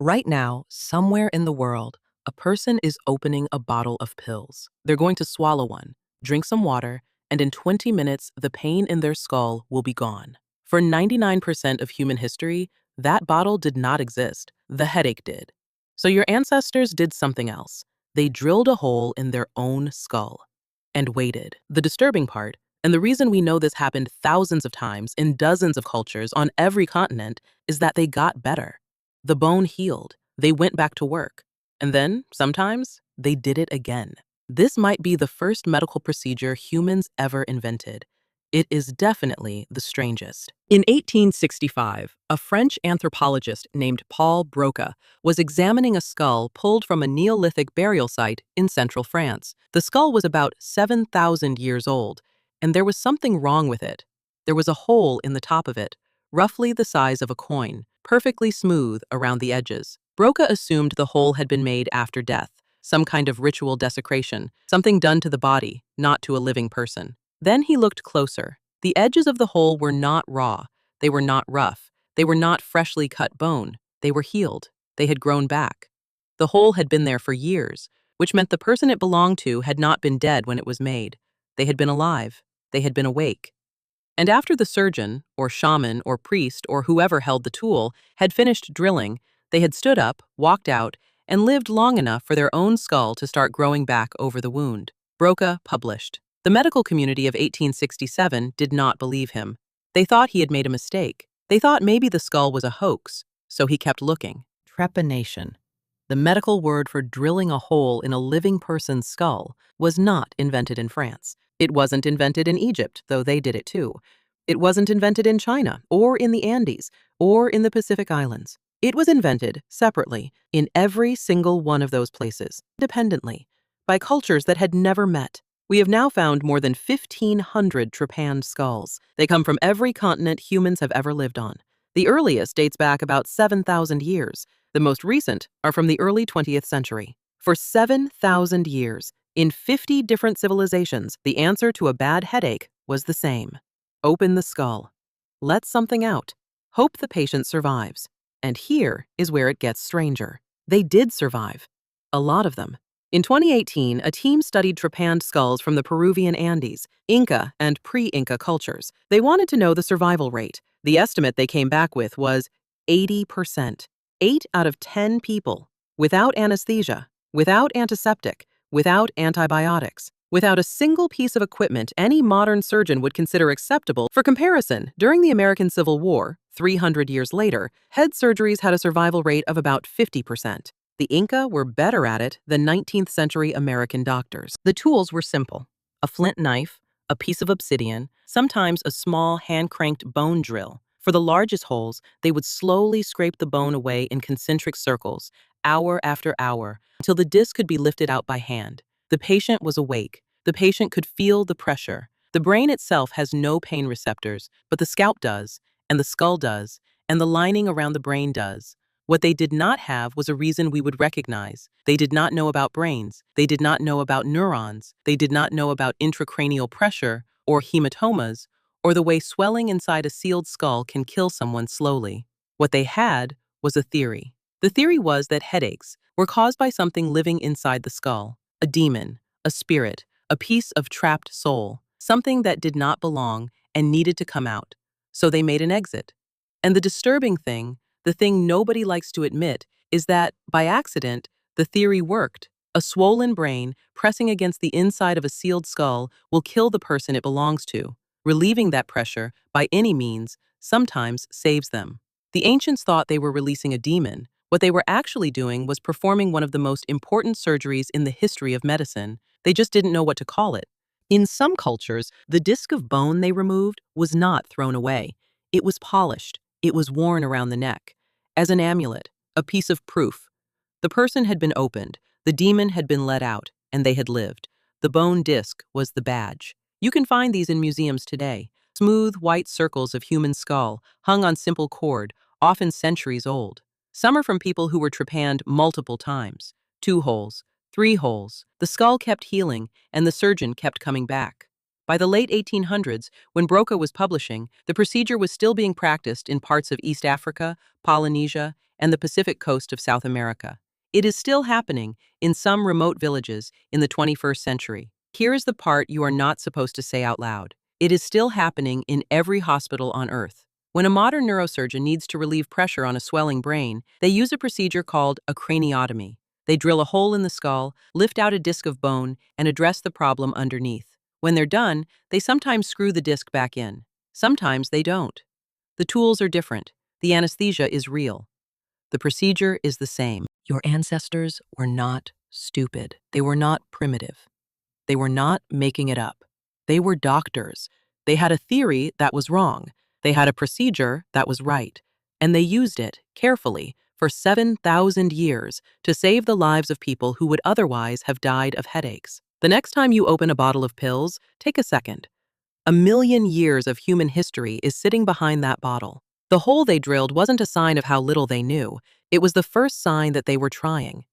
Right now, somewhere in the world, a person is opening a bottle of pills. They're going to swallow one, drink some water, and in 20 minutes, the pain in their skull will be gone. For 99% of human history, that bottle did not exist. The headache did. So your ancestors did something else. They drilled a hole in their own skull and waited. The disturbing part, and the reason we know this happened thousands of times in dozens of cultures on every continent, is that they got better. The bone healed, they went back to work, and then, sometimes, they did it again. This might be the first medical procedure humans ever invented. It is definitely the strangest. In 1865, a French anthropologist named Paul Broca was examining a skull pulled from a Neolithic burial site in central France. The skull was about 7,000 years old, and there was something wrong with it. There was a hole in the top of it, roughly the size of a coin, perfectly smooth around the edges. Broca assumed the hole had been made after death, some kind of ritual desecration, something done to the body, not to a living person. Then he looked closer. The edges of the hole were not raw. They were not rough. They were not freshly cut bone. They were healed. They had grown back. The hole had been there for years, which meant the person it belonged to had not been dead when it was made. They had been alive. They had been awake. And after the surgeon, or shaman, or priest, or whoever held the tool, had finished drilling, they had stood up, walked out, and lived long enough for their own skull to start growing back over the wound. Broca published. The medical community of 1867 did not believe him. They thought he had made a mistake. They thought maybe the skull was a hoax, so he kept looking. Trepanation, the medical word for drilling a hole in a living person's skull, was not invented in France. It wasn't invented in Egypt, though they did it too. It wasn't invented in China, or in the Andes, or in the Pacific Islands. It was invented separately in every single one of those places, independently, by cultures that had never met. We have now found more than 1,500 trepanned skulls. They come from every continent humans have ever lived on. The earliest dates back about 7,000 years. The most recent are from the early 20th century. For 7,000 years, in 50 different civilizations, the answer to a bad headache was the same. Open the skull. Let something out. Hope the patient survives. And here is where it gets stranger. They did survive. A lot of them. In 2018, a team studied trepanned skulls from the Peruvian Andes, Inca, and pre-Inca cultures. They wanted to know the survival rate. The estimate they came back with was 80%. 8 out of 10 people, without anesthesia, without antiseptic, without antibiotics, without a single piece of equipment any modern surgeon would consider acceptable. For comparison, during the American Civil War, 300 years later, head surgeries had a survival rate of about 50%. The Inca were better at it than 19th century American doctors. The tools were simple: a flint knife, a piece of obsidian, sometimes a small hand-cranked bone drill. For the largest holes, they would slowly scrape the bone away in concentric circles, hour after hour, until the disc could be lifted out by hand. The patient was awake. The patient could feel the pressure. The brain itself has no pain receptors, but the scalp does, and the skull does, and the lining around the brain does. What they did not have was a reason we would recognize. They did not know about brains. They did not know about neurons. They did not know about intracranial pressure or hematomas, or the way swelling inside a sealed skull can kill someone slowly. What they had was a theory. The theory was that headaches were caused by something living inside the skull: a demon, a spirit, a piece of trapped soul, something that did not belong and needed to come out. So they made an exit. And the disturbing thing, the thing nobody likes to admit, is that, by accident, the theory worked. A swollen brain pressing against the inside of a sealed skull will kill the person it belongs to. Relieving that pressure, by any means, sometimes saves them. The ancients thought they were releasing a demon. What they were actually doing was performing one of the most important surgeries in the history of medicine. They just didn't know what to call it. In some cultures, the disc of bone they removed was not thrown away. It was polished. It was worn around the neck, as an amulet, a piece of proof. The person had been opened, the demon had been let out, and they had lived. The bone disc was the badge. You can find these in museums today. Smooth, white circles of human skull, hung on simple cord, often centuries old. Some are from people who were trepanned multiple times. 2 holes, 3 holes. The skull kept healing, and the surgeon kept coming back. By the late 1800s, when Broca was publishing, the procedure was still being practiced in parts of East Africa, Polynesia, and the Pacific coast of South America. It is still happening in some remote villages in the 21st century. Here is the part you are not supposed to say out loud. It is still happening in every hospital on Earth. When a modern neurosurgeon needs to relieve pressure on a swelling brain, they use a procedure called a craniotomy. They drill a hole in the skull, lift out a disc of bone, and address the problem underneath. When they're done, they sometimes screw the disc back in. Sometimes they don't. The tools are different. The anesthesia is real. The procedure is the same. Your ancestors were not stupid. They were not primitive. They were not making it up. They were doctors. They had a theory that was wrong. They had a procedure that was right. And they used it carefully for 7,000 years to save the lives of people who would otherwise have died of headaches. The next time you open a bottle of pills, take a second. 1,000,000 years of human history is sitting behind that bottle. The hole they drilled wasn't a sign of how little they knew. It was the first sign that they were trying.